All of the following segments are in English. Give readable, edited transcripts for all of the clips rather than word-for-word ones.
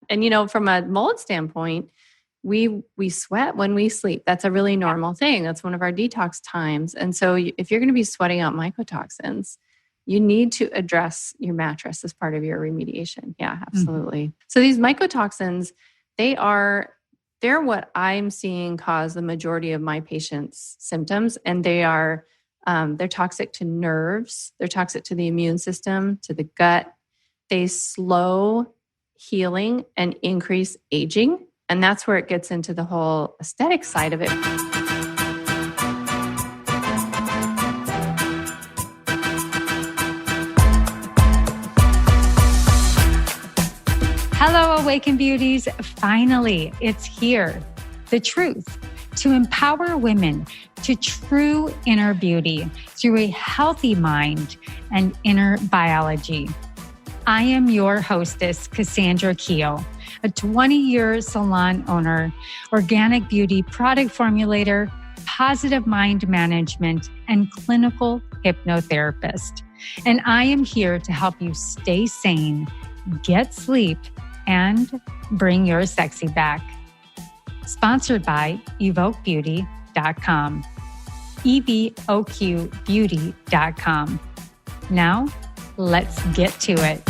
And, from a mold standpoint, we sweat when we sleep. That's a really normal thing. That's one of our detox times. And so if you're going to be sweating out mycotoxins, you need to address your mattress as part of your remediation. Yeah, absolutely. So these mycotoxins, they're what I'm seeing cause the majority of my patients' symptoms. And they're toxic to nerves. They're toxic to the immune system, to the gut. They slow healing and increase aging. And that's where it gets into the whole aesthetic side of it. Hello, Awaken Beauties. Finally, it's here. The truth to empower women to true inner beauty through a healthy mind and inner biology. I am your hostess, Cassandra Keel, a 20-year salon owner, organic beauty product formulator, positive mind management, and clinical hypnotherapist. And I am here to help you stay sane, get sleep, and bring your sexy back. Sponsored by evokebeauty.com. evoqbeauty.com. Now, let's get to it.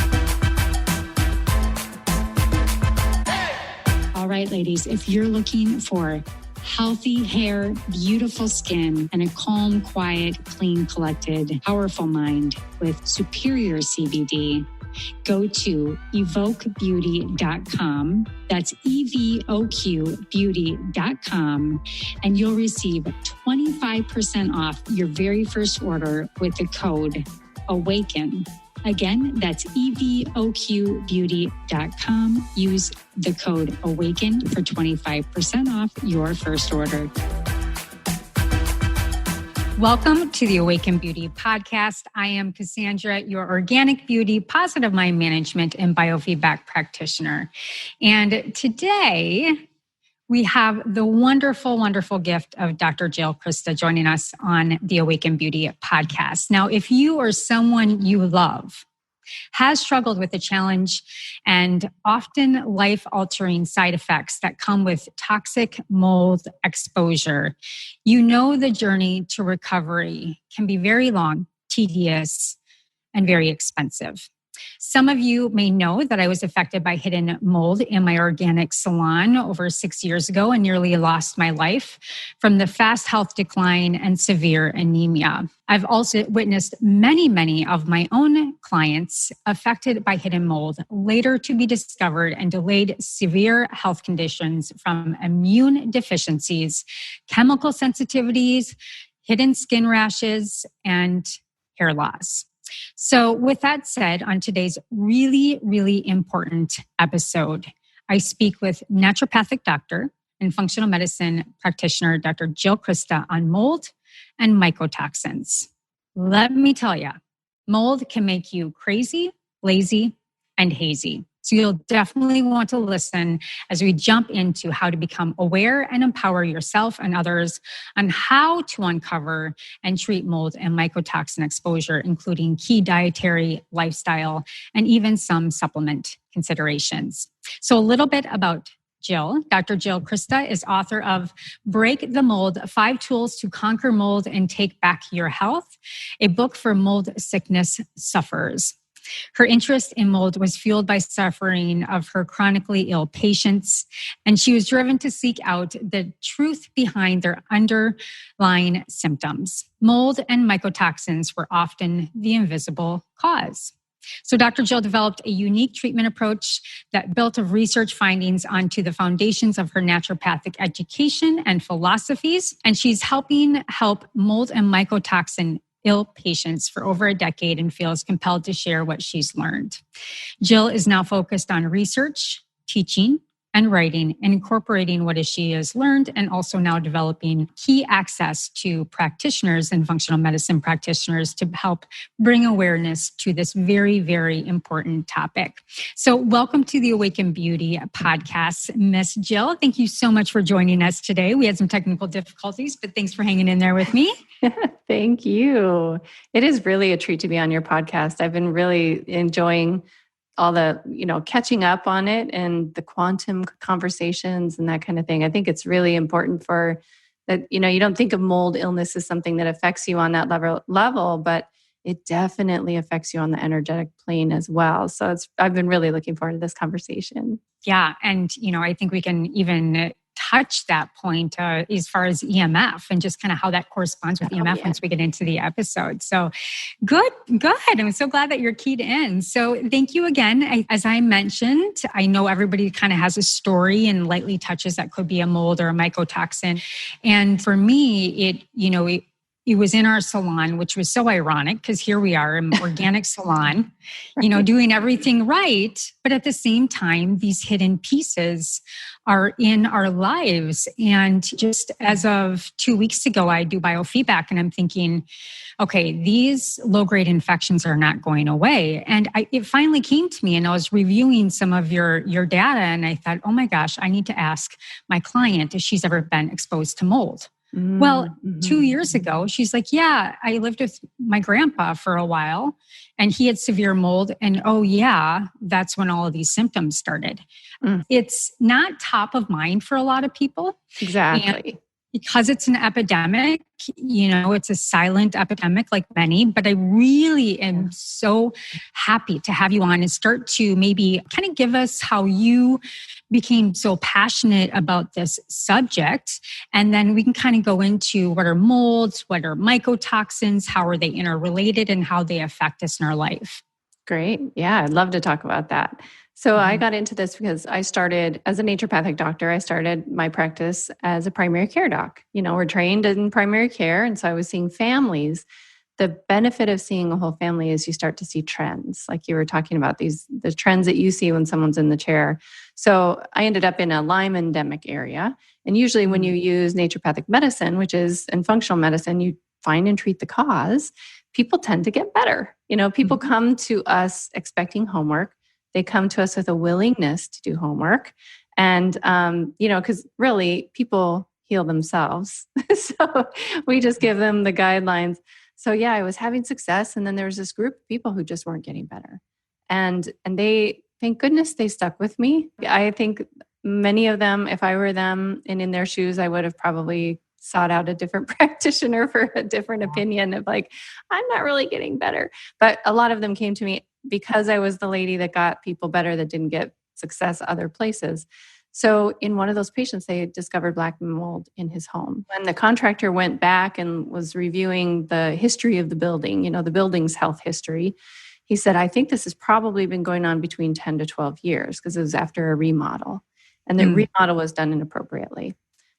All right, ladies, if you're looking for healthy hair, beautiful skin, and a calm, quiet, clean, collected, powerful mind with superior CBD, go to evokebeauty.com. That's evoqbeauty.com. And you'll receive 25% off your very first order with the code AWAKEN. Again, that's evoqbeauty.com. Use the code AWAKEN for 25% off your first order. Welcome to the Awaken Beauty Podcast. I am Cassandra, your organic beauty, positive mind management, and biofeedback practitioner. And today we have the wonderful, wonderful gift of Dr. Jill Crista joining us on the Awaken Beauty Podcast. Now, if you or someone you love has struggled with the challenge and often life-altering side effects that come with toxic mold exposure, you know the journey to recovery can be very long, tedious, and very expensive. Some of you may know that I was affected by hidden mold in my organic salon over 6 years ago and nearly lost my life from the fast health decline and severe anemia. I've also witnessed many of my own clients affected by hidden mold, later to be discovered and delayed severe health conditions from immune deficiencies, chemical sensitivities, hidden skin rashes, and hair loss. So with that said, on today's really, really important episode, I speak with naturopathic doctor and functional medicine practitioner, Dr. Jill Crista, on mold and mycotoxins. Let me tell you, mold can make you crazy, lazy, and hazy. So you'll definitely want to listen as we jump into how to become aware and empower yourself and others on how to uncover and treat mold and mycotoxin exposure, including key dietary, lifestyle, and even some supplement considerations. So a little bit about Jill. Dr. Jill Crista is author of Break the Mold, 5 Tools to Conquer Mold and Take Back Your Health, a book for mold sickness sufferers. Her interest in mold was fueled by suffering of her chronically ill patients, and she was driven to seek out the truth behind their underlying symptoms. Mold and mycotoxins were often the invisible cause. So Dr. Jill developed a unique treatment approach that built of research findings onto the foundations of her naturopathic education and philosophies, and she's help mold and mycotoxin ill patients for over a decade and feels compelled to share what she's learned. Jill is now focused on research, teaching, and writing, and incorporating what she has learned, and also now developing key access to practitioners and functional medicine practitioners to help bring awareness to this very, very important topic. So welcome to the Awaken Beauty podcast, Miss Jill. Thank you so much for joining us today. We had some technical difficulties, but thanks for hanging in there with me. Thank you. It is really a treat to be on your podcast. I've been really enjoying all the, catching up on it and the quantum conversations and that kind of thing. I think it's really important for that, you don't think of mold illness as something that affects you on that level, but it definitely affects you on the energetic plane as well. So I've been really looking forward to this conversation. Yeah. And, I think we can even touch that point as far as EMF and just kind of how that corresponds with EMF once we get into the episode. So good. I'm so glad that you're keyed in. So thank you again. As I mentioned, I know everybody kind of has a story and lightly touches that could be a mold or a mycotoxin. And for me, it was in our salon, which was so ironic because here we are, an organic salon, doing everything right. But at the same time, these hidden pieces are in our lives. And just as of 2 weeks ago, I do biofeedback and I'm thinking, okay, these low-grade infections are not going away. And it finally came to me and I was reviewing some of your data and I thought, oh my gosh, I need to ask my client if she's ever been exposed to mold. Well, 2 years ago, she's like, yeah, I lived with my grandpa for a while and he had severe mold. And oh yeah, that's when all of these symptoms started. It's not top of mind for a lot of people. Exactly. And because it's an epidemic, it's a silent epidemic like many, but I really am so happy to have you on and start to maybe kind of give us how you became so passionate about this subject. And then we can kind of go into what are molds, what are mycotoxins, how are they interrelated, and how they affect us in our life. Great. Yeah, I'd love to talk about that. So I got into this because I started as a naturopathic doctor. I started my practice as a primary care doc. We're trained in primary care. And so I was seeing families. The benefit of seeing a whole family is you start to see trends, like you were talking about, the trends that you see when someone's in the chair. So I ended up in a Lyme endemic area. And usually when you use naturopathic medicine, and functional medicine, you find and treat the cause, people tend to get better. People come to us expecting homework. They come to us with a willingness to do homework. And, because really people heal themselves. So we just give them the guidelines. So yeah, I was having success. And then there was this group of people who just weren't getting better. And they, thank goodness they stuck with me. I think many of them, if I were them and in their shoes, I would have probably sought out a different practitioner for a different opinion of like, I'm not really getting better. But a lot of them came to me because I was the lady that got people better that didn't get success other places. So in one of those patients, they discovered black mold in his home. When the contractor went back and was reviewing the history of the building, the building's health history, he said, I think this has probably been going on between 10 to 12 years because it was after a remodel. And the remodel was done inappropriately.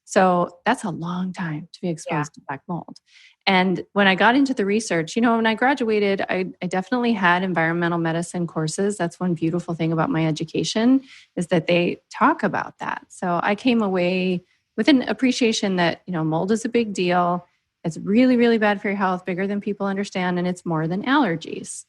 So that's a long time to be exposed to black mold. And when I got into the research, when I graduated, I definitely had environmental medicine courses. That's one beautiful thing about my education is that they talk about that. So I came away with an appreciation that, mold is a big deal. It's really, really bad for your health, bigger than people understand. And it's more than allergies.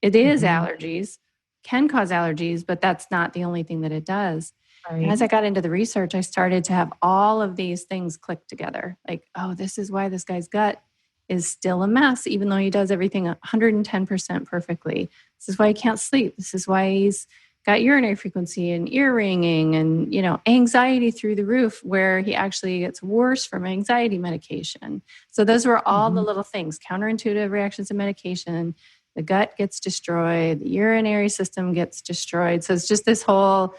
It is allergies, can cause allergies, but that's not the only thing that it does. Right. And as I got into the research, I started to have all of these things click together. Like, oh, this is why this guy's gut is still a mess, even though he does everything 110% perfectly. This is why he can't sleep. This is why he's got urinary frequency and ear ringing and, anxiety through the roof, where he actually gets worse from anxiety medication. So those were all the little things, counterintuitive reactions to medication. The gut gets destroyed. The urinary system gets destroyed. So it's just this whole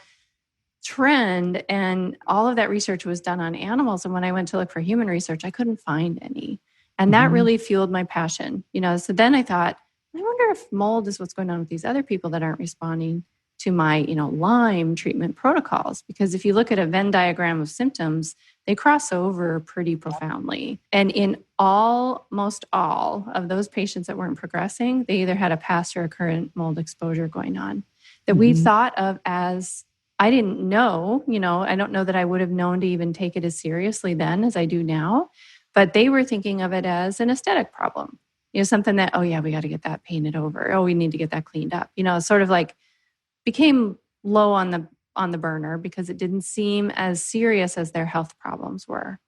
trend, and all of that research was done on animals. And when I went to look for human research, I couldn't find any. And that really fueled my passion. So then I thought, I wonder if mold is what's going on with these other people that aren't responding to my, Lyme treatment protocols. Because if you look at a Venn diagram of symptoms, they cross over pretty profoundly. And in almost all of those patients that weren't progressing, they either had a past or a current mold exposure going on that we thought of as, I didn't know, I don't know that I would have known to even take it as seriously then as I do now, but they were thinking of it as an aesthetic problem, something that, oh yeah, we got to get that painted over. Oh, we need to get that cleaned up. Sort of like became low on the burner because it didn't seem as serious as their health problems were.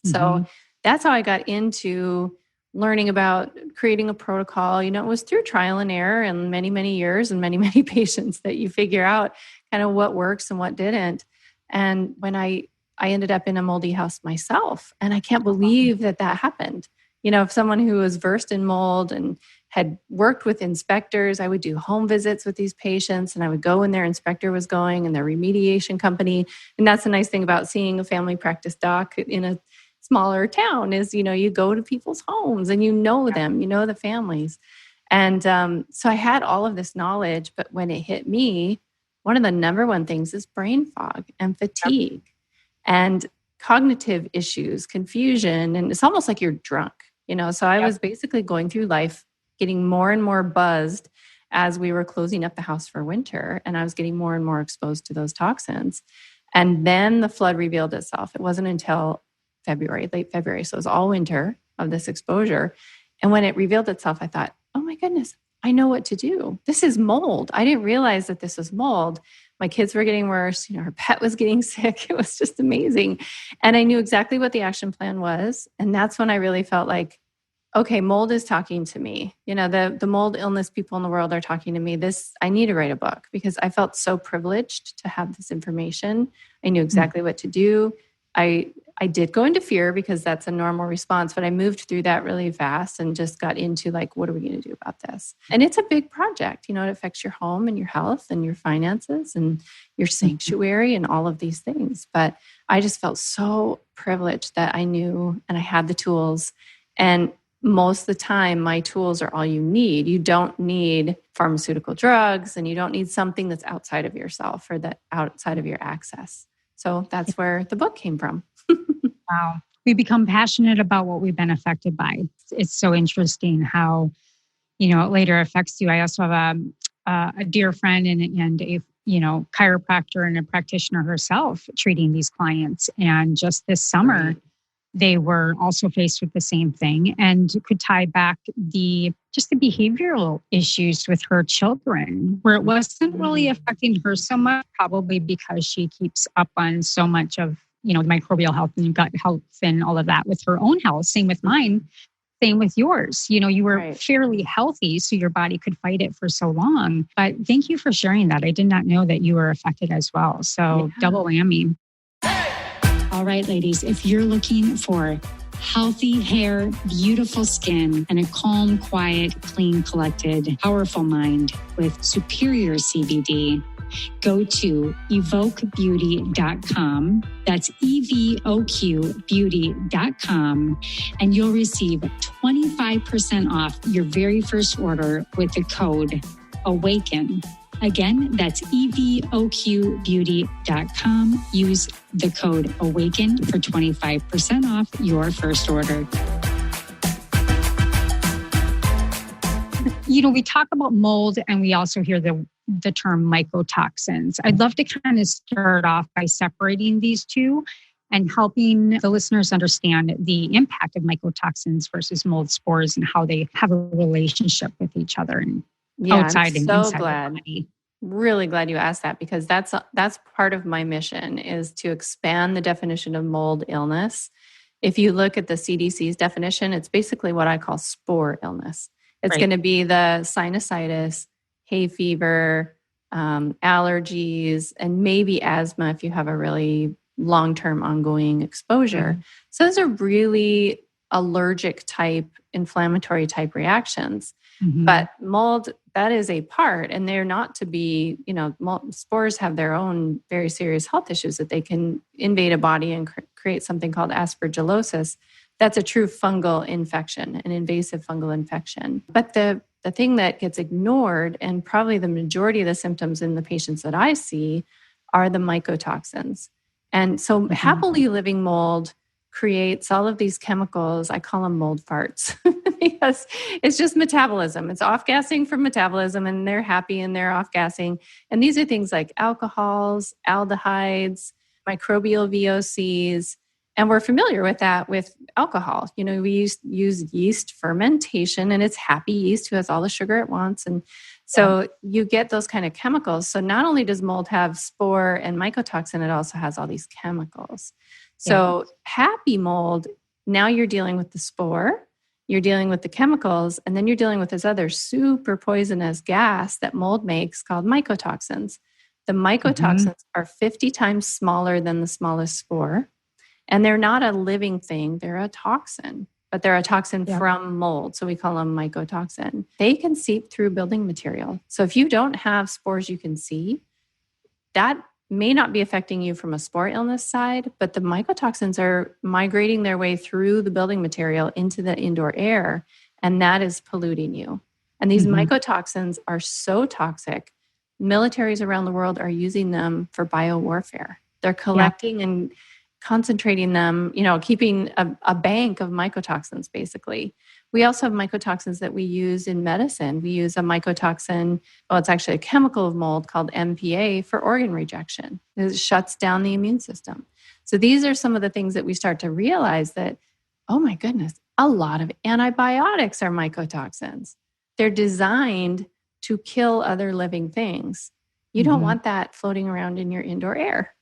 So that's how I got into learning about creating a protocol. It was through trial and error and many, many years and many, many patients that you figure out kind of what works and what didn't. And when I ended up in a moldy house myself, and I can't believe that happened. If someone who was versed in mold and had worked with inspectors, I would do home visits with these patients, and I would go when their inspector was going and their remediation company. And that's the nice thing about seeing a family practice doc in a smaller town is, you go to people's homes and them, the families. And so I had all of this knowledge, but when it hit me, one of the number one things is brain fog and fatigue and cognitive issues, confusion, and it's almost like you're drunk, So I was basically going through life getting more and more buzzed as we were closing up the house for winter, and I was getting more and more exposed to those toxins. And then the flood revealed itself. It wasn't until late February, so it was all winter of this exposure. And when it revealed itself, I thought, oh my goodness, I know what to do. This is mold. I didn't realize that this was mold. My kids were getting worse. Her pet was getting sick. It was just amazing. And I knew exactly what the action plan was. And that's when I really felt like, okay, mold is talking to me. The mold illness people in the world are talking to me. I need to write a book because I felt so privileged to have this information. I knew exactly what to do. I did go into fear because that's a normal response, but I moved through that really fast and just got into what are we going to do about this? And it's a big project. It affects your home and your health and your finances and your sanctuary and all of these things. But I just felt so privileged that I knew and I had the tools. And most of the time, my tools are all you need. You don't need pharmaceutical drugs, and you don't need something that's outside of yourself or that outside of your access. So that's where the book came from. Wow. We become passionate about what we've been affected by. It's so interesting how, it later affects you. I also have a dear friend and a, chiropractor and a practitioner herself treating these clients. And just this summer, they were also faced with the same thing and could tie back the behavioral issues with her children, where it wasn't really affecting her so much, probably because she keeps up on so much of, the microbial health and gut health and all of that with her own health. Same with mine, same with yours. You were fairly healthy, so your body could fight it for so long. But thank you for sharing that. I did not know that you were affected as well. So double whammy. All right, ladies, if you're looking for healthy hair, beautiful skin, and a calm, quiet, clean, collected, powerful mind with superior CBD, go to evoquebeauty.com. That's EVOQbeauty.com. And you'll receive 25% off your very first order with the code AWAKEN. Again, that's EVOQbeauty.com. Use the code AWAKEN for 25% off your first order. We talk about mold and we also hear the term mycotoxins. I'd love to kind of start off by separating these two and helping the listeners understand the impact of mycotoxins versus mold spores and how they have a relationship with each other and outside and inside the body. Really glad you asked that because that's part of my mission is to expand the definition of mold illness. If you look at the CDC's definition, it's basically what I call spore illness. It's going to be the sinusitis, hay fever, allergies, and maybe asthma if you have a really long-term ongoing exposure. So those are really allergic type, inflammatory type reactions. But mold, that is a part, and they're not to be, spores have their own very serious health issues that they can invade a body and create something called aspergillosis. That's a true fungal infection, an invasive fungal infection. But the thing that gets ignored, and probably the majority of the symptoms in the patients that I see, are the mycotoxins. And so happily living mold creates all of these chemicals. I call them mold farts because it's just metabolism. It's off-gassing from metabolism, and they're happy and they're off-gassing. And these are things like alcohols, aldehydes, microbial VOCs. And we're familiar with that with alcohol. We use yeast fermentation, and it's happy yeast who has all the sugar it wants. And so you get those kind of chemicals. So not only does mold have spore and mycotoxin, it also has all these chemicals. So happy mold, now you're dealing with the spore you're dealing with the chemicals, and then you're dealing with this other super poisonous gas that mold makes called mycotoxins. The mycotoxins are 50 times smaller than the smallest spore, and they're not a living thing. They're a toxin, but they're a toxin from mold. So we call them mycotoxin. They can seep through building material. So if you don't have spores you can see, that may not be affecting you from a spore illness side, but the mycotoxins are migrating their way through the building material into the indoor air, and that is polluting you. And these mycotoxins are so toxic, militaries around the world are using them for biowarfare. They're collecting and concentrating them, keeping a bank of mycotoxins, basically. We also have mycotoxins that we use in medicine. We use a mycotoxin, it's actually a chemical of mold called MPA for organ rejection. It shuts down the immune system. So these are some of the things that we start to realize that, oh my goodness, a lot of antibiotics are mycotoxins. They're designed to kill other living things. You don't want that floating around in your indoor air.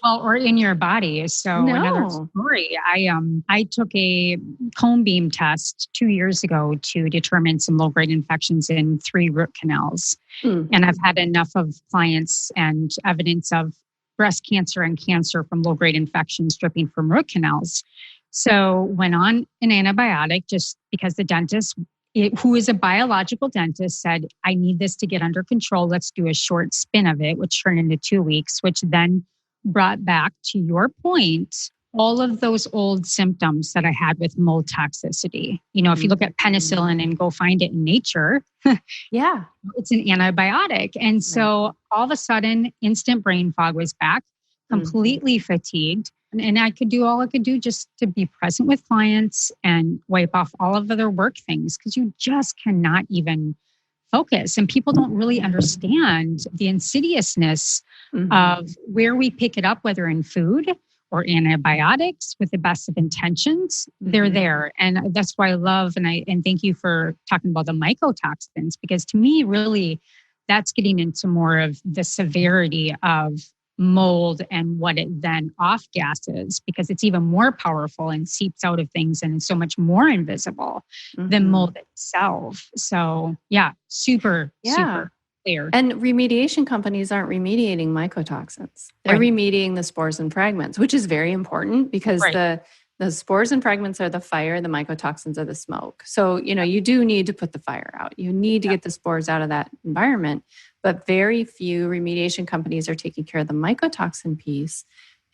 Or in your body. So another story, I took a cone beam test 2 years ago to determine some low-grade infections in 3 root canals. And I've had enough of clients and evidence of breast cancer and cancer from low-grade infections dripping from root canals. So went on an antibiotic just because the dentist, who is a biological dentist, said, I need this to get under control. Let's do a short spin of it, which turned into 2 weeks, which then brought back, to your point, all of those old symptoms that I had with mold toxicity. If you look at penicillin and go find it in nature, it's an antibiotic. And so all of a sudden, instant brain fog was back, completely fatigued. And I could do just to be present with clients and wipe off all of their work things, because you just cannot even focus. And people don't really understand the insidiousness of where we pick it up, whether in food or antibiotics with the best of intentions. They're there. And that's why I love, and thank you for talking about the mycotoxins, because to me, really, that's getting into more of the severity of mold and what it then off gases, because it's even more powerful and seeps out of things and is so much more invisible than mold itself. So super clear. And remediation companies aren't remediating mycotoxins. They're remediating the spores and fragments, which is very important, because the spores and fragments are the fire, the mycotoxins are the smoke. So, you do need to put the fire out. You need to get the spores out of that environment. But very few remediation companies are taking care of the mycotoxin piece.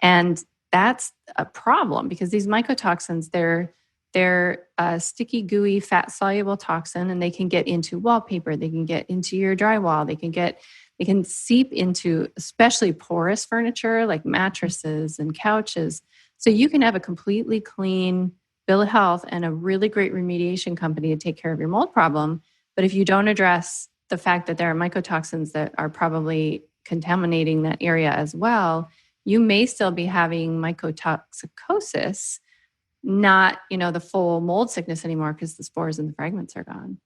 And that's a problem, because these mycotoxins, they're a sticky, gooey, fat-soluble toxin, and they can get into wallpaper. They can get into your drywall. They can seep into especially porous furniture like mattresses and couches. So you can have a completely clean bill of health and a really great remediation company to take care of your mold problem. But if you don't address the fact that there are mycotoxins that are probably contaminating that area as well, you may still be having mycotoxicosis, not, the full mold sickness anymore, because the spores and the fragments are gone.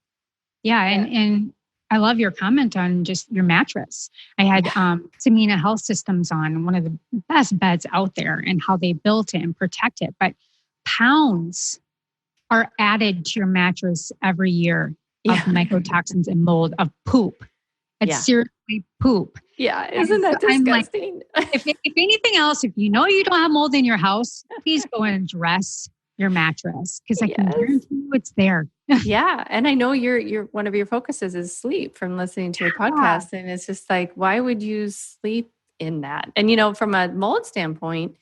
And I love your comment on just your mattress. I had Samina Health Systems on, one of the best beds out there, and how they built it and protect it. But pounds are added to your mattress every year of mycotoxins and mold, of poop. It's seriously poop. Yeah, isn't that disgusting? Like, if anything else, if you don't have mold in your house, please go and address your mattress, because I can guarantee you it's there. And I know your one of your focuses is sleep, from listening to your podcast, and it's just like, why would you sleep in that? And from a mold standpoint,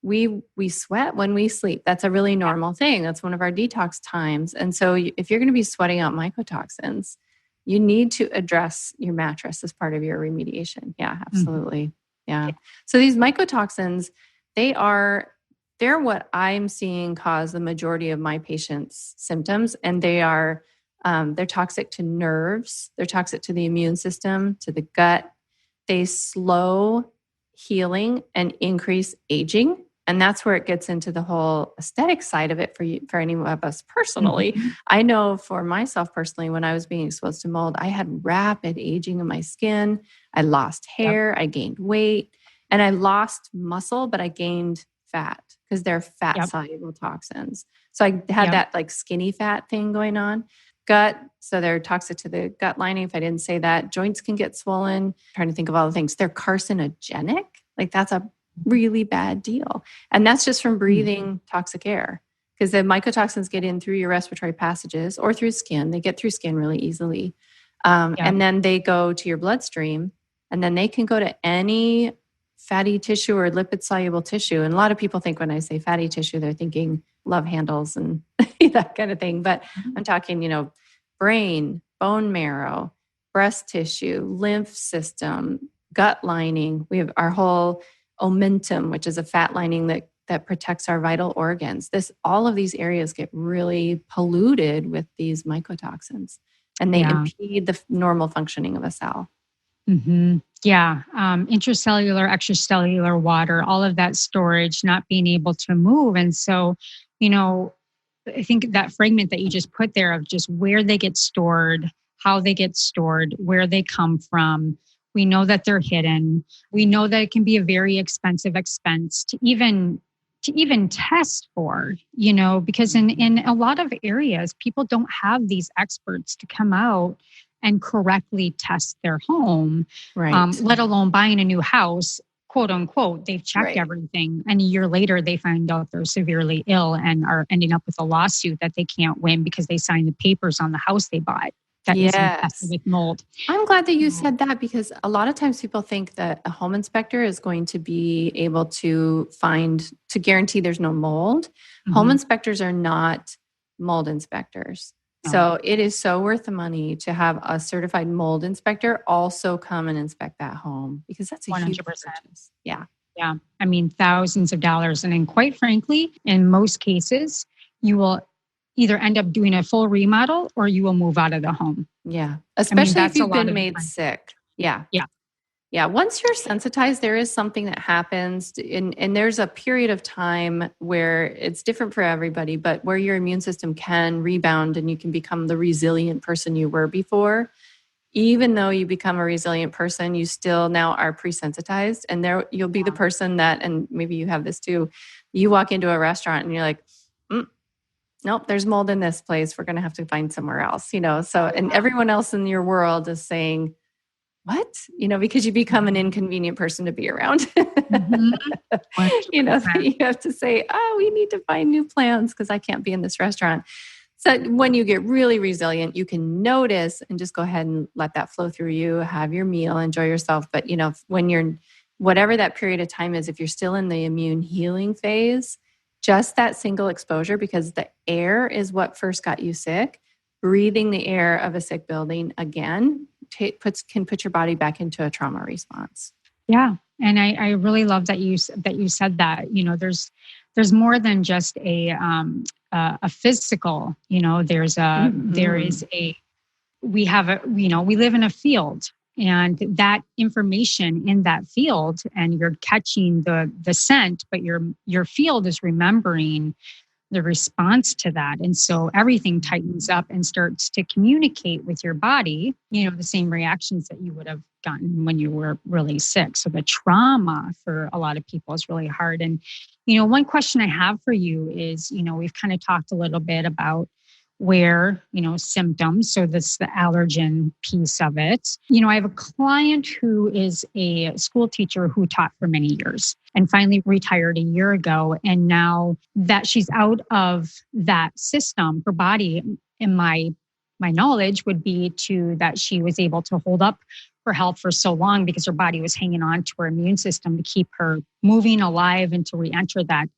we sweat when we sleep. That's a really normal thing. That's one of our detox times. And so if you're going to be sweating out mycotoxins, you need to address your mattress as part of your remediation. Yeah, absolutely. Yeah. So these mycotoxins, they're what I'm seeing cause the majority of my patients' symptoms. And they're toxic to nerves. They're toxic to the immune system, to the gut. They slow healing and increase aging. And that's where it gets into the whole aesthetic side of it for any of us personally. I know for myself personally, when I was being exposed to mold, I had rapid aging of my skin. I lost hair, I gained weight, and I lost muscle, but I gained fat because they're fat Yep. soluble toxins. So I had Yep. that like skinny fat thing going on. Gut, so they're toxic to the gut lining. If I didn't say that, joints can get swollen. I'm trying to think of all the things. They're carcinogenic. Like that's a really bad deal. And that's just from breathing toxic air because the mycotoxins get in through your respiratory passages or through skin. They get through skin really easily. Yep. And then they go to your bloodstream and then they can go to any fatty tissue or lipid soluble tissue. And a lot of people think when I say fatty tissue, they're thinking love handles and that kind of thing. But I'm talking, brain, bone marrow, breast tissue, lymph system, gut lining. We have our whole omentum, which is a fat lining that protects our vital organs. All of these areas get really polluted with these mycotoxins, and they impede the normal functioning of a cell. Mm-hmm. Yeah. Intracellular, extracellular water, all of that storage, not being able to move. And so, I think that fragment that you just put there of just where they get stored, how they get stored, where they come from. We know that they're hidden. We know that it can be a very expensive expense to even test for, because in a lot of areas, people don't have these experts to come out and correctly test their home, right? Let alone buying a new house, quote unquote. They've checked everything. And a year later, they find out they're severely ill and are ending up with a lawsuit that they can't win because they signed the papers on the house they bought that is infested with mold. I'm glad that you said that because a lot of times people think that a home inspector is going to be able to guarantee there's no mold. Mm-hmm. Home inspectors are not mold inspectors. No. So it is so worth the money to have a certified mold inspector also come and inspect that home because that's a 100%. Huge purchase. Yeah. Yeah. I mean, thousands of dollars. And then quite frankly, in most cases, you will either end up doing a full remodel or you will move out of the home. Yeah. Especially if you've been made sick. Yeah. Yeah. Yeah. Once you're sensitized, there is something that happens and there's a period of time where it's different for everybody, but where your immune system can rebound and you can become the resilient person you were before. Even though you become a resilient person, you still now are pre-sensitized, and there you'll be the person that, and maybe you have this too, you walk into a restaurant and you're like, nope, there's mold in this place. We're going to have to find somewhere else, so, and everyone else in your world is saying, what? Because you become an inconvenient person to be around. Mm-hmm. You have to say, we need to find new plans because I can't be in this restaurant. So when you get really resilient, you can notice and just go ahead and let that flow through you, have your meal, enjoy yourself. But, when you're, whatever that period of time is, if you're still in the immune healing phase, just that single exposure, because the air is what first got you sick, breathing the air of a sick building again can put your body back into a trauma response. Yeah. And I really love that you said that, there's more than just a physical, there's we live in a field, and that information in that field, and you're catching the scent, but your field is remembering the response to that. And so everything tightens up and starts to communicate with your body, the same reactions that you would have gotten when you were really sick. So the trauma for a lot of people is really hard. And, one question I have for you is, we've kind of talked a little bit about where, symptoms. So that's the allergen piece of it. I have a client who is a school teacher who taught for many years and finally retired a year ago. And now that she's out of that system, her body, in my knowledge, would be that she was able to hold up her health for so long because her body was hanging on to her immune system to keep her moving, alive, and to re-enter that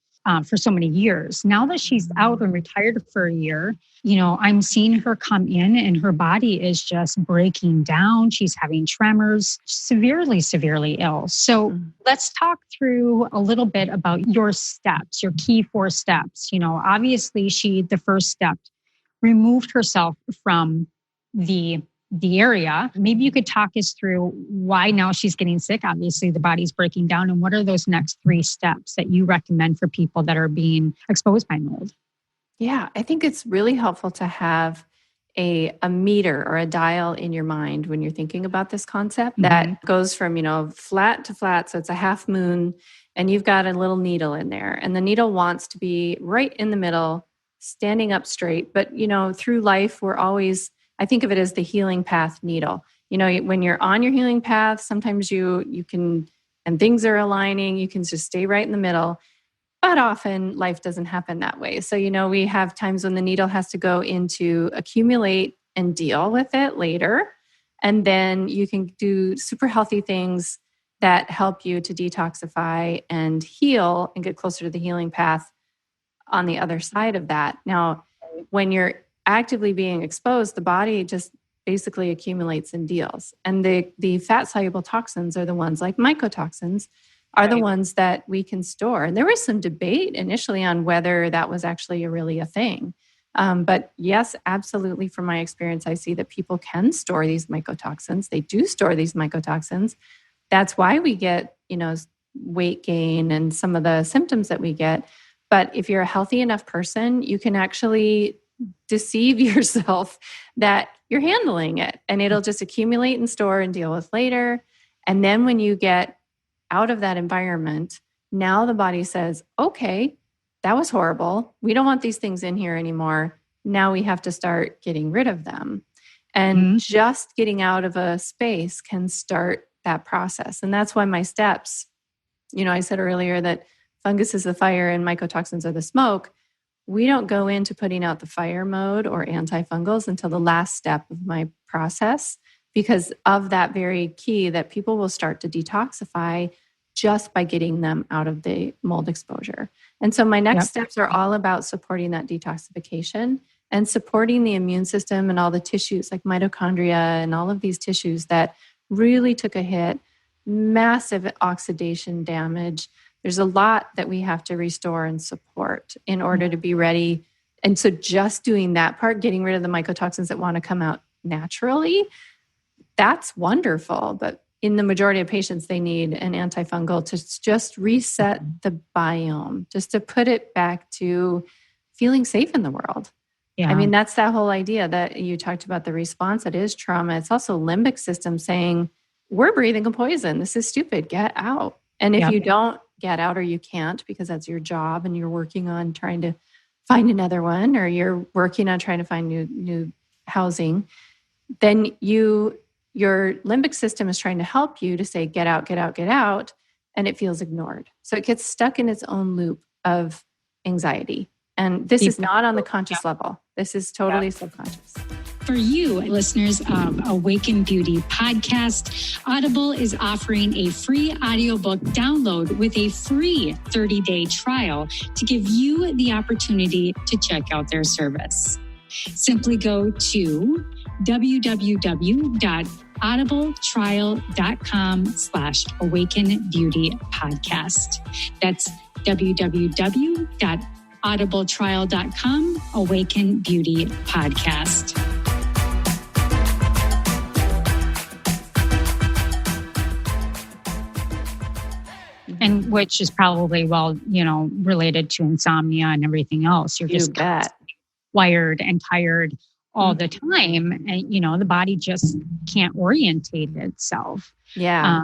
for so many years. Now that she's out and retired for a year, I'm seeing her come in and her body is just breaking down. She's having tremors, severely, severely ill. So let's talk through a little bit about your steps, your key 4 steps. Obviously the first step, removed herself from the area. Maybe you could talk us through why now she's getting sick. Obviously, the body's breaking down. And what are those next 3 steps that you recommend for people that are being exposed by mold? Yeah, I think it's really helpful to have a meter or a dial in your mind when you're thinking about this concept that goes from, flat to flat. So it's a half moon. and you've got a little needle in there, and the needle wants to be right in the middle, standing up straight. But, through life, I think of it as the healing path needle. When you're on your healing path, sometimes you can, and things are aligning, you can just stay right in the middle. But often life doesn't happen that way. So, we have times when the needle has to go into accumulate and deal with it later. And then you can do super healthy things that help you to detoxify and heal and get closer to the healing path on the other side of that. Now, when you're actively being exposed, the body just basically accumulates and deals. And the fat-soluble toxins are the ones like mycotoxins are the ones that we can store. And there was some debate initially on whether that was actually really a thing. But yes, absolutely. From my experience, I see that people can store these mycotoxins. They do store these mycotoxins. That's why we get, weight gain and some of the symptoms that we get. But if you're a healthy enough person, you can actually deceive yourself that you're handling it, and it'll just accumulate and store and deal with later. And then when you get out of that environment, now the body says, okay, that was horrible. We don't want these things in here anymore. Now we have to start getting rid of them. And just getting out of a space can start that process. And that's why my steps, I said earlier that fungus is the fire and mycotoxins are the smoke. We don't go into putting out the fire mode or antifungals until the last step of my process, because of that very key that people will start to detoxify just by getting them out of the mold exposure. And so my next steps are all about supporting that detoxification and supporting the immune system and all the tissues like mitochondria and all of these tissues that really took a hit, massive oxidation damage. There's a lot that we have to restore and support in order to be ready. And so just doing that part, getting rid of the mycotoxins that want to come out naturally, that's wonderful. But in the majority of patients, they need an antifungal to just reset the biome, just to put it back to feeling safe in the world. Yeah. I mean, that's that whole idea that you talked about, the response that is trauma. It's also limbic system saying, we're breathing a poison. This is stupid. Get out. And if you don't get out, or you can't because that's your job and you're working on trying to find another one, or you're working on trying to find new housing, then your limbic system is trying to help you to say, get out, get out, get out. And it feels ignored. So it gets stuck in its own loop of anxiety. And this is not on the conscious level. This is totally subconscious. For you, listeners of Awaken Beauty podcast, Audible is offering a free audiobook download with a free 30-day trial to give you the opportunity to check out their service. Simply go to www.audibletrial.com/awakenbeautypodcast. That's www.audibletrial.com, Awaken Beauty Podcast. And which is probably, related to insomnia and everything else. You're just wired and tired all the time. And, the body just can't orientate itself. Yeah.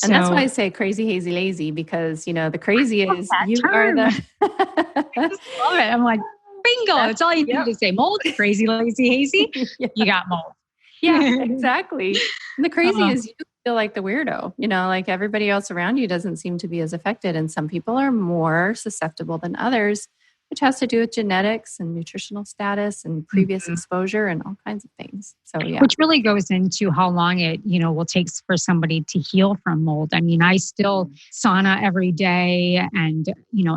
And that's why I say crazy, hazy, lazy, because, the crazy is you are the... I just love it. I'm like, bingo. It's all you need to say. Mold, crazy, lazy, hazy. You got mold. Yeah, exactly. And the crazy is you feel like the weirdo, like everybody else around you doesn't seem to be as affected. And some people are more susceptible than others, which has to do with genetics and nutritional status and previous exposure and all kinds of things. So, Which really goes into how long it, will take for somebody to heal from mold. I mean, I still sauna every day and,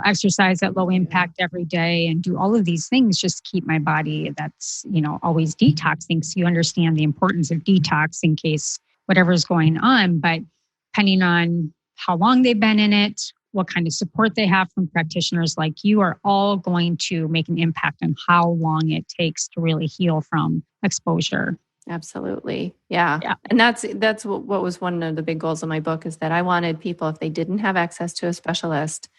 exercise at low impact every day and do all of these things just to keep my body that's, always detoxing. So you understand the importance of detox in case whatever's going on. But depending on how long they've been in it, what kind of support they have from practitioners like you are all going to make an impact on how long it takes to really heal from exposure. Absolutely. Yeah. And that's what was one of the big goals of my book, is that I wanted people, if they didn't have access to a specialist,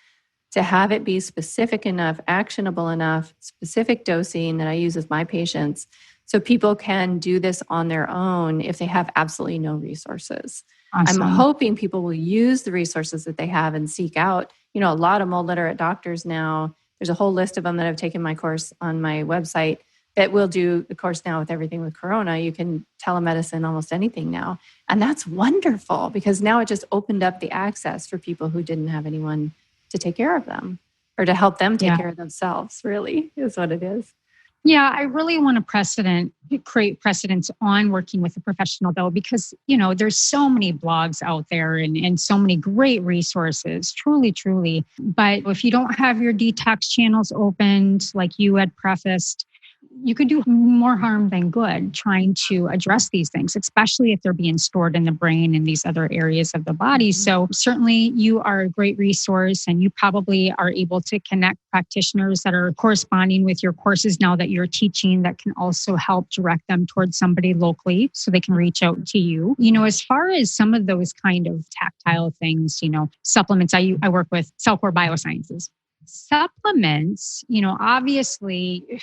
to have it be specific enough, actionable enough, specific dosing that I use with my patients, so people can do this on their own if they have absolutely no resources. I'm Awesome. hoping people will use the resources that they have and seek out, a lot of mold literate doctors now. There's a whole list of them that have taken my course on my website that will do the course now with everything with Corona. You can telemedicine almost anything now. And that's wonderful because now it just opened up the access for people who didn't have anyone to take care of them or to help them take care of themselves, really, is what it is. Yeah, I really want to create precedence on working with a professional though, because, there's so many blogs out there and so many great resources, truly, truly. But if you don't have your detox channels opened, like you had prefaced, you could do more harm than good trying to address these things, especially if they're being stored in the brain and these other areas of the body. So certainly you are a great resource and you probably are able to connect practitioners that are corresponding with your courses now that you're teaching that can also help direct them towards somebody locally so they can reach out to you. As far as some of those kind of tactile things, supplements, I work with Cellcore Biosciences. Supplements, obviously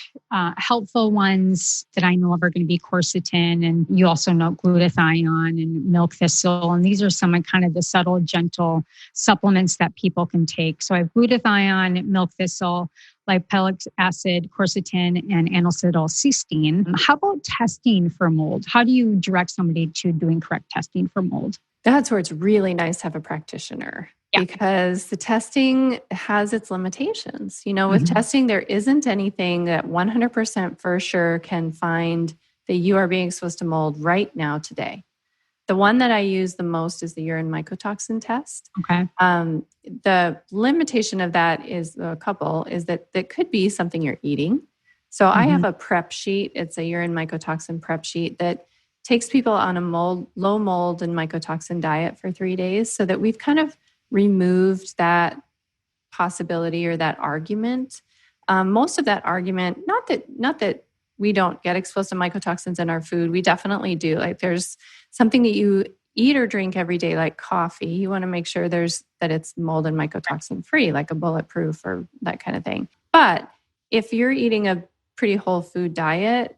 helpful ones that I know of are going to be quercetin, and you also know glutathione and milk thistle. And these are some of kind of the subtle, gentle supplements that people can take. So I have glutathione, milk thistle, lipoic acid, quercetin, and N-acetylcysteine. How about testing for mold? How do you direct somebody to doing correct testing for mold? That's where it's really nice to have a practitioner. Yeah. Because the testing has its limitations. With testing, there isn't anything that 100% for sure can find that you are being exposed to mold right now today. The one that I use the most is the urine mycotoxin test. Okay. The limitation of that is that could be something you're eating. So I have a prep sheet. It's a urine mycotoxin prep sheet that takes people on a low mold and mycotoxin diet for 3 days so that we've kind of removed that possibility or that argument. Most of that argument, not that we don't get exposed to mycotoxins in our food. We definitely do. Like there's something that you eat or drink every day, like coffee. You want to make sure that it's mold and mycotoxin free, like a bulletproof or that kind of thing. But if you're eating a pretty whole food diet,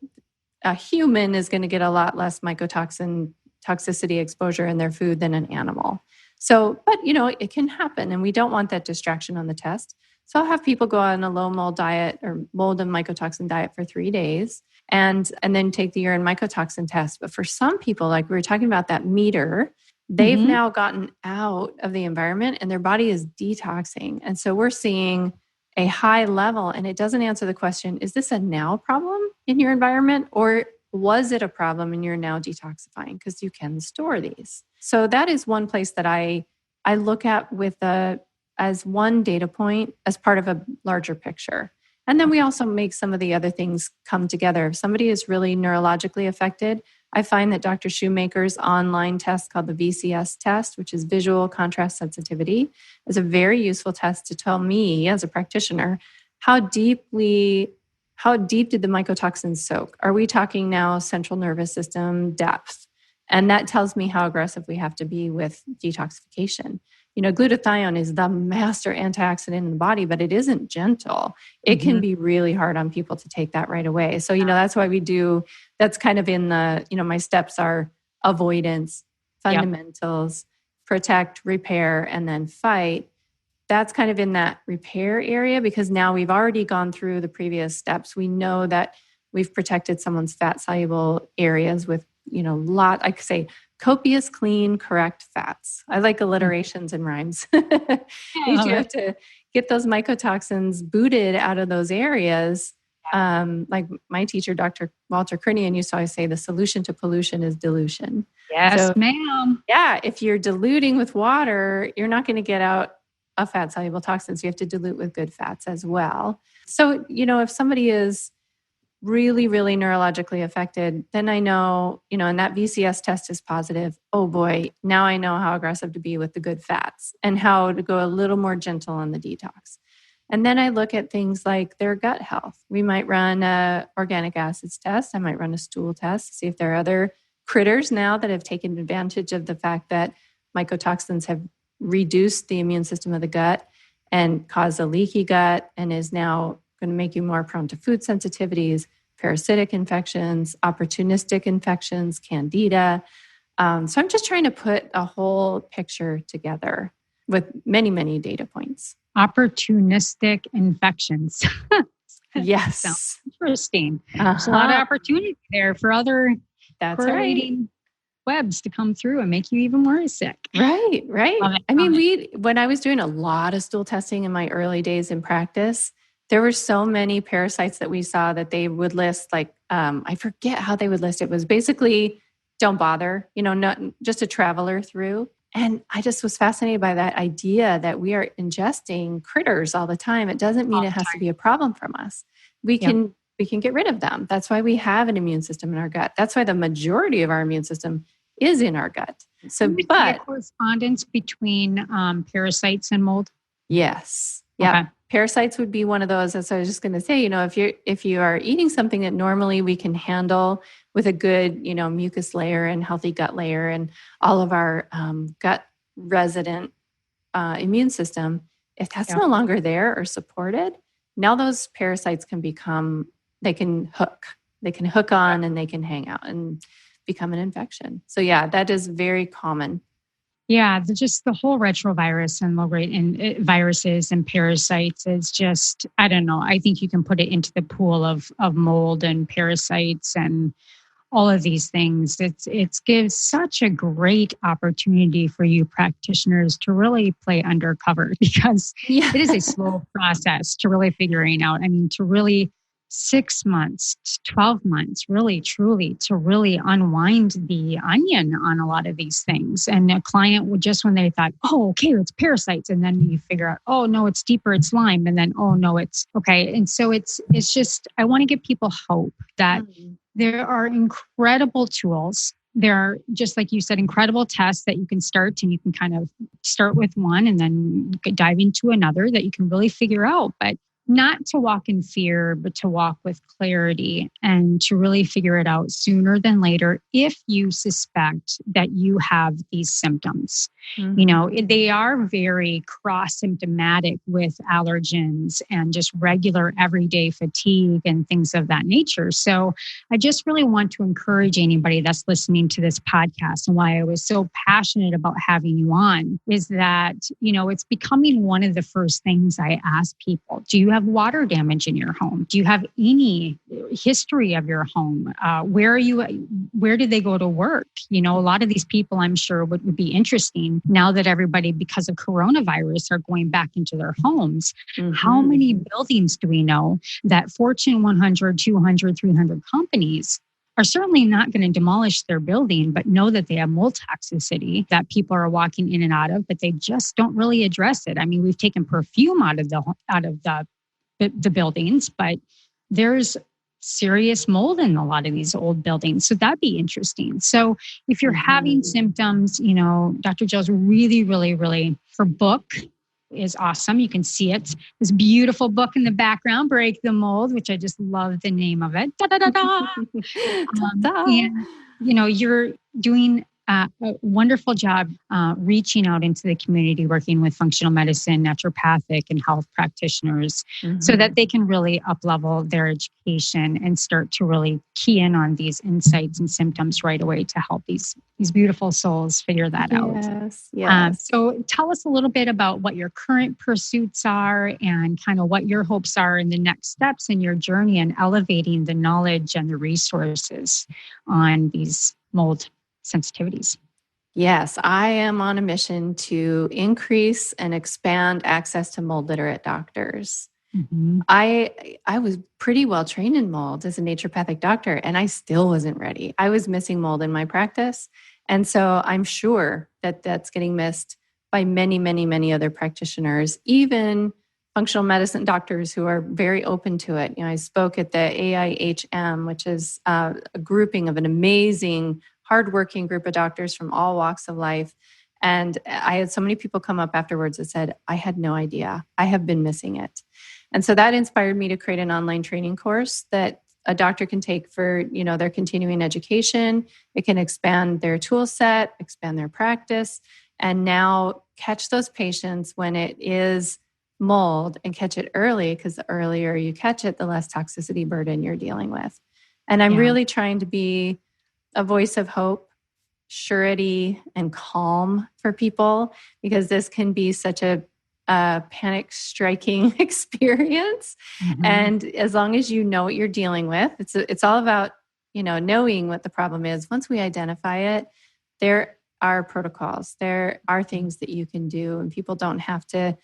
a human is going to get a lot less mycotoxin toxicity exposure in their food than an animal. So, but it can happen and we don't want that distraction on the test. So I'll have people go on a low mold diet or mold and mycotoxin diet for 3 days and then take the urine mycotoxin test. But for some people, like we were talking about that meter, they've now gotten out of the environment and their body is detoxing. And so we're seeing a high level and it doesn't answer the question, is this a now problem in your environment or was it a problem and you're now detoxifying? Because you can store these. So that is one place that I look at as one data point as part of a larger picture. And then we also make some of the other things come together. If somebody is really neurologically affected, I find that Dr. Shoemaker's online test called the VCS test, which is visual contrast sensitivity, is a very useful test to tell me as a practitioner how deep did the mycotoxins soak? Are we talking now central nervous system depth? And that tells me how aggressive we have to be with detoxification. Glutathione is the master antioxidant in the body, but it isn't gentle. It can be really hard on people to take that right away. So, that's why that's kind of in the, my steps are avoidance, fundamentals, protect, repair, and then fight. That's kind of in that repair area because now we've already gone through the previous steps. We know that we've protected someone's fat soluble areas with, I could say copious, clean, correct fats. I like alliterations and rhymes. You have to get those mycotoxins booted out of those areas. Like my teacher, Dr. Walter Krinian, used to always say the solution to pollution is dilution. Yes, ma'am. Yeah, if you're diluting with water, you're not going to get out a fat soluble toxin. So you have to dilute with good fats as well. So, if somebody is really, really neurologically affected, then I know, and that VCS test is positive. Oh boy, now I know how aggressive to be with the good fats and how to go a little more gentle on the detox. And then I look at things like their gut health. We might run a organic acids test. I might run a stool test to see if there are other critters now that have taken advantage of the fact that mycotoxins have reduced the immune system of the gut and caused a leaky gut and is now going to make you more prone to food sensitivities, parasitic infections, opportunistic infections, candida. So I'm just trying to put a whole picture together with many, many data points. Opportunistic infections. Yes. Sounds interesting. There's a lot of opportunity there for other correlating webs to come through and make you even more sick. Right. I mean, when I was doing a lot of stool testing in my early days in practice, there were so many parasites that we saw that they would list, like, I forget how they would list it. It was basically, don't bother, not just a traveler through. And I just was fascinated by that idea that we are ingesting critters all the time. It doesn't mean it has to be a problem from us. We can get rid of them. That's why we have an immune system in our gut. That's why the majority of our immune system is in our gut. So, but correspondence between parasites and mold. Yes. Yeah. Okay. Parasites would be one of those. As I was just going to say, if you are eating something that normally we can handle with a good, mucus layer and healthy gut layer and all of our gut resident immune system, if that's no longer there or supported, now those parasites they can hook on and they can hang out and become an infection. So that is very common. Yeah, just the whole retrovirus and viruses and parasites is just, I don't know. I think you can put it into the pool of mold and parasites and all of these things. It gives such a great opportunity for you practitioners to really play undercover because it is a slow process to really figuring out. I mean, to really 6 months, 12 months, really, truly, to really unwind the onion on a lot of these things. And a client would just, when they thought, oh, okay, it's parasites. And then you figure out, oh, no, it's deeper, it's Lyme. And then, oh, no, it's okay. And so it's just, I want to give people hope that there are incredible tools. There are, just like you said, incredible tests that you can start, and you can kind of start with one and then dive into another that you can really figure out. But not to walk in fear, but to walk with clarity and to really figure it out sooner than later if you suspect that you have these symptoms. Mm-hmm. They are very cross-symptomatic with allergens and just regular everyday fatigue and things of that nature. So I just really want to encourage anybody that's listening to this podcast, and why I was so passionate about having you on is that, it's becoming one of the first things I ask people. Do you have water damage in your home? Do you have any history of your home? Where did they go to work? A lot of these people, I'm sure, would be interesting now that everybody, because of coronavirus, are going back into their homes. Mm-hmm. How many buildings do we know that Fortune 100, 200, 300 companies are certainly not going to demolish their building, but know that they have mold toxicity that people are walking in and out of, but they just don't really address it. I mean, we've taken perfume out of the buildings, but there's serious mold in a lot of these old buildings. So that'd be interesting. So if you're having symptoms, Dr. Jill's really, really, really, her book is awesome. You can see it. This beautiful book in the background, Break the Mold, which I just love the name of it. Da, da, da, da. And, you're doing a wonderful job reaching out into the community, working with functional medicine, naturopathic, and health practitioners so that they can really up-level their education and start to really key in on these insights and symptoms right away to help these beautiful souls figure that out. Yes. So tell us a little bit about what your current pursuits are and kind of what your hopes are in the next steps in your journey and elevating the knowledge and the resources on these mold sensitivities. Yes, I am on a mission to increase and expand access to mold literate doctors. Mm-hmm. I was pretty well trained in mold as a naturopathic doctor, and I still wasn't ready. I was missing mold in my practice. And so I'm sure that that's getting missed by many, many, many other practitioners, even functional medicine doctors who are very open to it. I spoke at the AIHM, which is a grouping of an amazing hardworking group of doctors from all walks of life. And I had so many people come up afterwards that said, I had no idea. I have been missing it. And so that inspired me to create an online training course that a doctor can take for, their continuing education. It can expand their tool set, expand their practice, and now catch those patients when it is mold and catch it early, because the earlier you catch it, the less toxicity burden you're dealing with. And I'm really trying to be a voice of hope, surety and calm for people, because this can be such a panic striking experience. Mm-hmm. And as long as you know what you're dealing with, it's all about, knowing what the problem is. Once we identify it, there are protocols, there are things that you can do, and people don't have to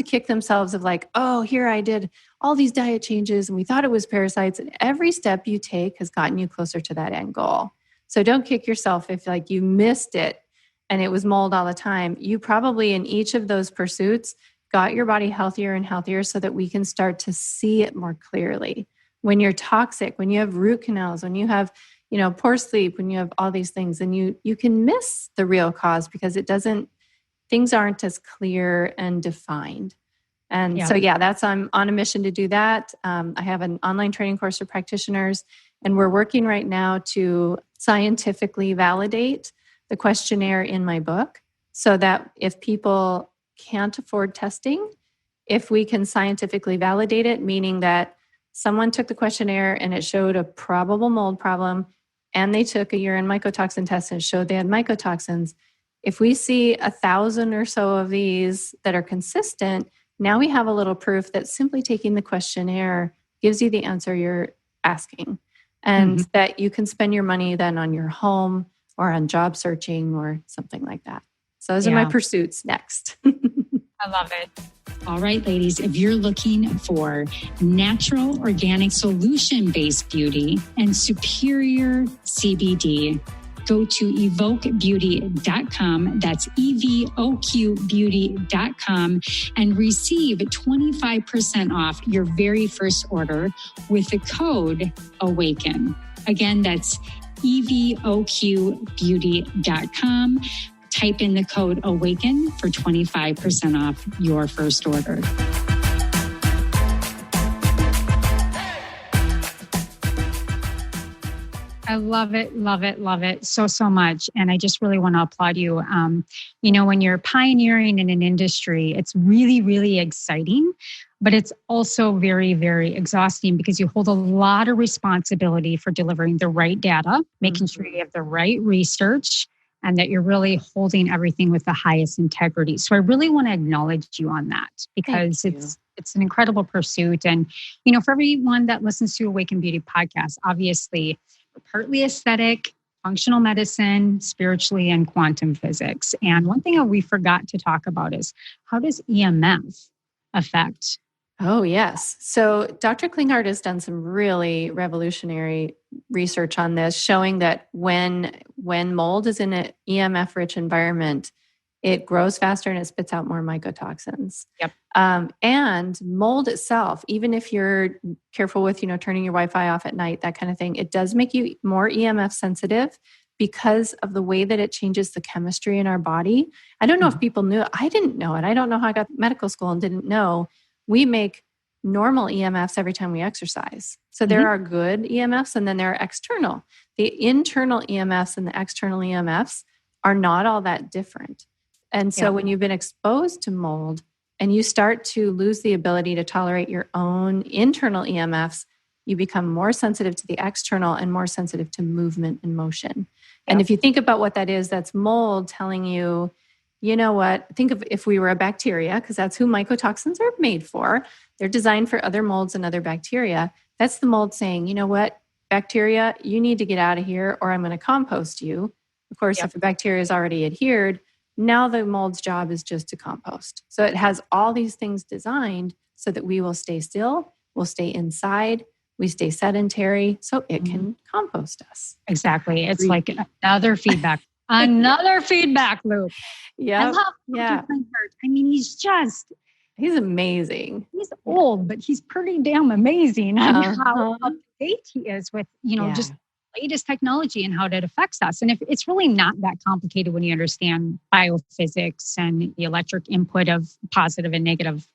kick themselves of like, oh, here I did all these diet changes and we thought it was parasites, and every step you take has gotten you closer to that end goal. So don't kick yourself if like you missed it and it was mold all the time. You probably in each of those pursuits got your body healthier and healthier so that we can start to see it more clearly. When you're toxic, when you have root canals, when you have poor sleep, when you have all these things, and you can miss the real cause because things aren't as clear and defined. And so, I'm on a mission to do that. I have an online training course for practitioners, and we're working right now to scientifically validate the questionnaire in my book so that if people can't afford testing, if we can scientifically validate it, meaning that someone took the questionnaire and it showed a probable mold problem, and they took a urine mycotoxin test and showed they had mycotoxins. If we see 1,000 or so of these that are consistent, now we have a little proof that simply taking the questionnaire gives you the answer you're asking, and that you can spend your money then on your home or on job searching or something like that. So those are my pursuits next. I love it. All right, ladies, if you're looking for natural, organic, solution-based beauty and superior CBD, go to evoquebeauty.com. That's evoqbeauty.com and receive 25% off your very first order with the code AWAKEN. Again, that's evoqbeauty.com. Type in the code AWAKEN for 25% off your first order. I love it, love it, love it so much. And I just really want to applaud you. When you're pioneering in an industry, it's really, really exciting, but it's also very, very exhausting because you hold a lot of responsibility for delivering the right data, making sure you have the right research, and that you're really holding everything with the highest integrity. So I really want to acknowledge you on that because it's an incredible pursuit. And, for everyone that listens to Awaken Beauty podcast, obviously we're partly aesthetic, functional medicine, spiritually, and quantum physics. And one thing that we forgot to talk about is how does EMF affect? Oh, yes. So Dr. Klinghardt has done some really revolutionary research on this, showing that when mold is in an EMF-rich environment, it grows faster and it spits out more mycotoxins. Yep. And mold itself, even if you're careful with, turning your Wi-Fi off at night, that kind of thing, it does make you more EMF sensitive because of the way that it changes the chemistry in our body. I don't know if people knew. I didn't know it. I don't know how I got to medical school and didn't know. We make normal EMFs every time we exercise. So there are good EMFs and then there are external. The internal EMFs and the external EMFs are not all that different. And so when you've been exposed to mold and you start to lose the ability to tolerate your own internal EMFs, you become more sensitive to the external and more sensitive to movement and motion. And if you think about what that is, that's mold telling you, you know what, think of if we were a bacteria, because that's who mycotoxins are made for. They're designed for other molds and other bacteria. That's the mold saying, you know what, bacteria, you need to get out of here or I'm going to compost you. Of course, if a bacteria is already adhered, now the mold's job is just to compost. So it has all these things designed so that we will stay still, we'll stay inside, we stay sedentary, so it can compost us. Exactly. It's like another feedback. Another feedback loop. Yeah. I love Dr. Klinghardt. I mean, he's amazing. He's old, but he's pretty damn amazing on how up to date he is with, just latest technology and how it affects us. And if it's really not that complicated when you understand biophysics and the electric input of positive and negative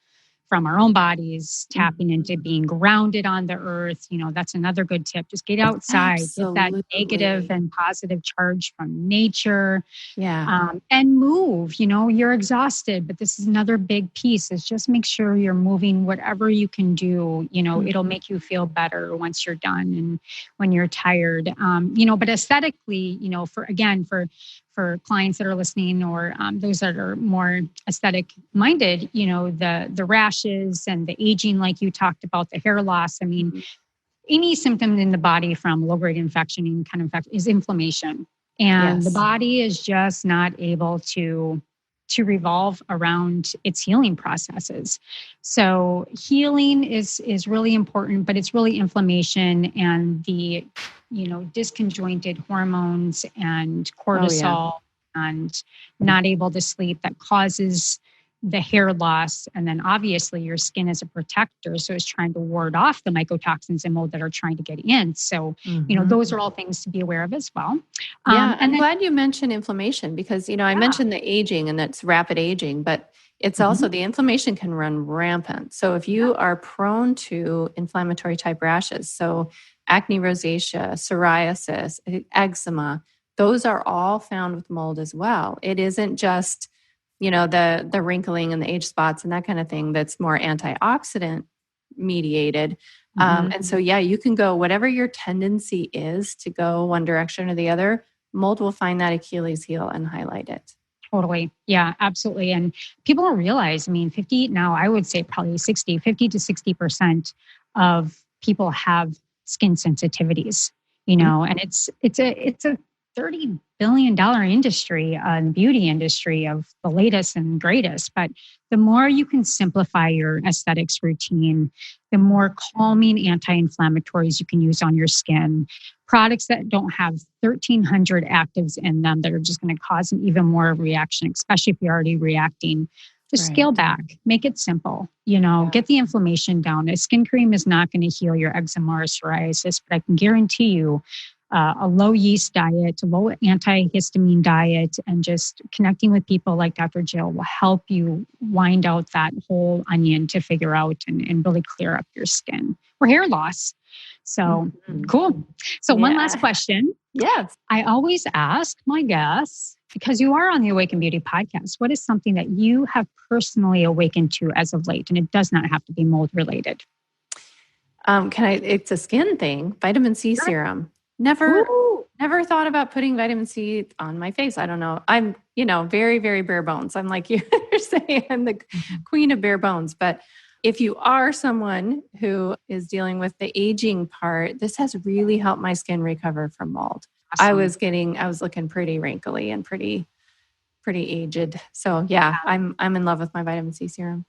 from our own bodies, tapping into being grounded on the earth. That's another good tip. Just get outside, Absolutely. get that negative and positive charge from nature. Yeah. And move. You're exhausted, but this is another big piece is just make sure you're moving whatever you can do. It'll make you feel better once you're done and when you're tired. But aesthetically, for clients that are listening or those that are more aesthetic minded, the rashes and the aging, like you talked about, the hair loss. I mean, any symptom in the body from low-grade infection, any kind of infection, is inflammation. And the body is just not able to revolve around its healing processes. So healing is really important, but it's really inflammation and the, disconjointed hormones and cortisol and not able to sleep that causes the hair loss. And then obviously your skin is a protector. So it's trying to ward off the mycotoxins and mold that are trying to get in. So, those are all things to be aware of as well. I'm glad you mentioned inflammation because, I mentioned the aging and that's rapid aging, but it's also the inflammation can run rampant. So if you are prone to inflammatory type rashes, so acne rosacea, psoriasis, eczema, those are all found with mold as well. It isn't just the wrinkling and the age spots and that kind of thing that's more antioxidant mediated. And so, you can go whatever your tendency is to go one direction or the other, mold will find that Achilles heel and highlight it. Totally. Yeah, absolutely. And people don't realize, I would say probably 50 to 60% of people have skin sensitivities, and it's a $30 billion industry, the beauty industry of the latest and greatest. But the more you can simplify your aesthetics routine, the more calming anti-inflammatories you can use on your skin. Products that don't have 1,300 actives in them that are just going to cause an even more reaction, especially if you're already reacting. Just scale back, make it simple, get the inflammation down. A skin cream is not going to heal your eczema or psoriasis, but I can guarantee you a low yeast diet, a low antihistamine diet, and just connecting with people like Dr. Jill will help you wind out that whole onion to figure out and really clear up your skin or hair loss. So cool. So one last question. Yes. I always ask my guests, because you are on the Awaken Beauty podcast, what is something that you have personally awakened to as of late? And it does not have to be mold related. It's a skin thing, vitamin C serum. Never thought about putting vitamin C on my face. I don't know. I'm, very, very bare bones. I'm like you're saying, I'm the queen of bare bones. But if you are someone who is dealing with the aging part, this has really helped my skin recover from mold. Awesome. I was looking pretty wrinkly and pretty aged. So I'm in love with my vitamin C serum.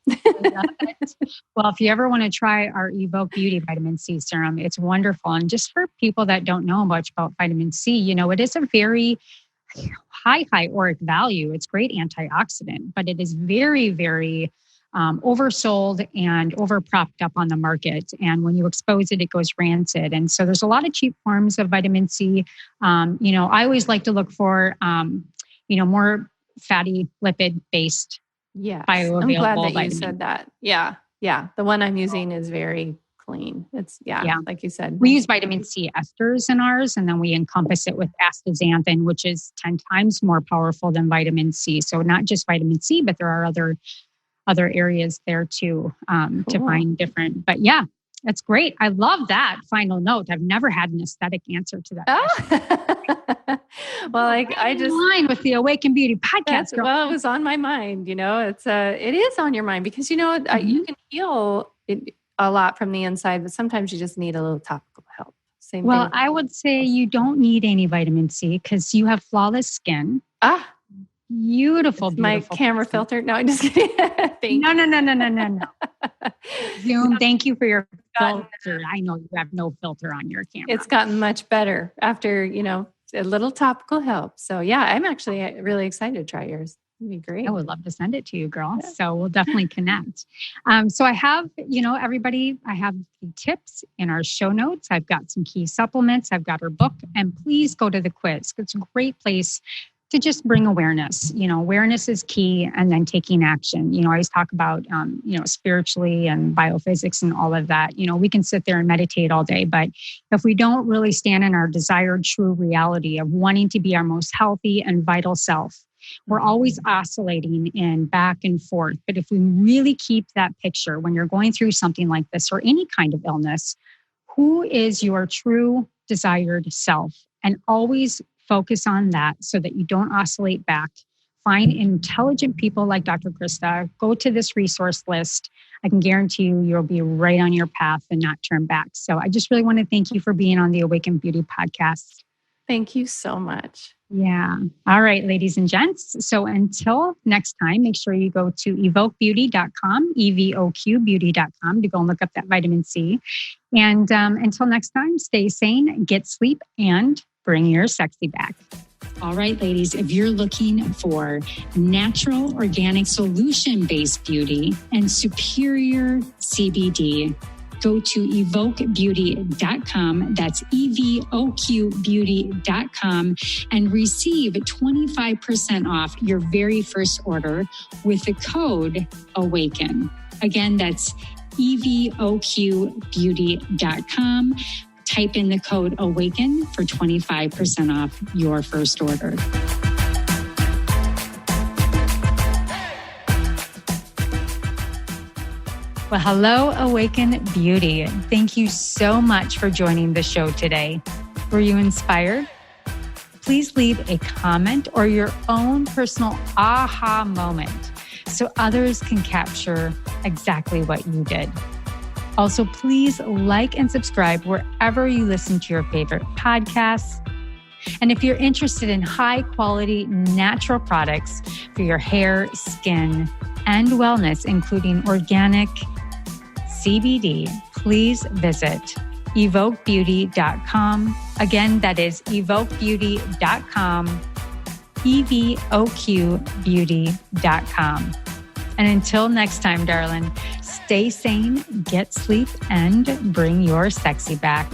Well, if you ever want to try our Evoke Beauty Vitamin C serum, it's wonderful. And just for people that don't know much about vitamin C, it is a very high caloric value. It's great antioxidant, but it is very, very oversold and overpropped up on the market. And when you expose it, it goes rancid. And so there's a lot of cheap forms of vitamin C. I always like to look for, more fatty lipid based. Yeah, bioavailable. I'm glad that vitamin. You said that. Yeah. The one I'm using is very clean. It's like you said. We use vitamin C esters in ours, and then we encompass it with astaxanthin, which is 10 times more powerful than vitamin C. So not just vitamin C, but there are other areas there too to find different. But that's great. I love that final note. I've never had an aesthetic answer to that. Well, I just in line with the Awaken Beauty podcast. Well, it was on my mind. It is on your mind because you can heal it a lot from the inside, but sometimes you just need a little topical help. Same thing. I would say you don't need any vitamin C because you have flawless skin. Beautiful. My camera filter. No, I'm just kidding. No. Zoom, thank you for your filter. I know you have no filter on your camera. It's gotten much better after, a little topical help. So I'm actually really excited to try yours. It'd be great. I would love to send it to you, girl. Yeah. So we'll definitely connect. So I have, everybody, I have the tips in our show notes. I've got some key supplements. I've got her book. And please go to the quiz. It's a great place to just bring awareness. Awareness is key, and then taking action. I always talk about, spiritually and biophysics and all of that. We can sit there and meditate all day, but if we don't really stand in our desired true reality of wanting to be our most healthy and vital self, we're always oscillating in back and forth. But if we really keep that picture when you're going through something like this or any kind of illness, who is your true desired self? And always focus on that so that you don't oscillate back. Find intelligent people like Dr. Crista. Go to this resource list. I can guarantee you'll be right on your path and not turn back. So I just really want to thank you for being on the Awaken Beauty podcast. Thank you so much. Yeah. All right, ladies and gents. So until next time, make sure you go to evoquebeauty.com, evoqbeauty.com to go and look up that vitamin C. And until next time, stay sane, get sleep, and bring your sexy back. All right, ladies, if you're looking for natural, organic, solution-based beauty and superior CBD, go to evoquebeauty.com. That's evoqbeauty.com and receive 25% off your very first order with the code AWAKEN. Again, that's evoqbeauty.com. Type in the code AWAKEN for 25% off your first order. Well, hello, Awaken Beauty. Thank you so much for joining the show today. Were you inspired? Please leave a comment or your own personal aha moment so others can capture exactly what you did. Also, please like and subscribe wherever you listen to your favorite podcasts. And if you're interested in high quality natural products for your hair, skin, and wellness, including organic CBD, please visit evoquebeauty.com. Again, that is evoquebeauty.com, evoqbeauty.com. And until next time, darling, stay sane, get sleep, and bring your sexy back.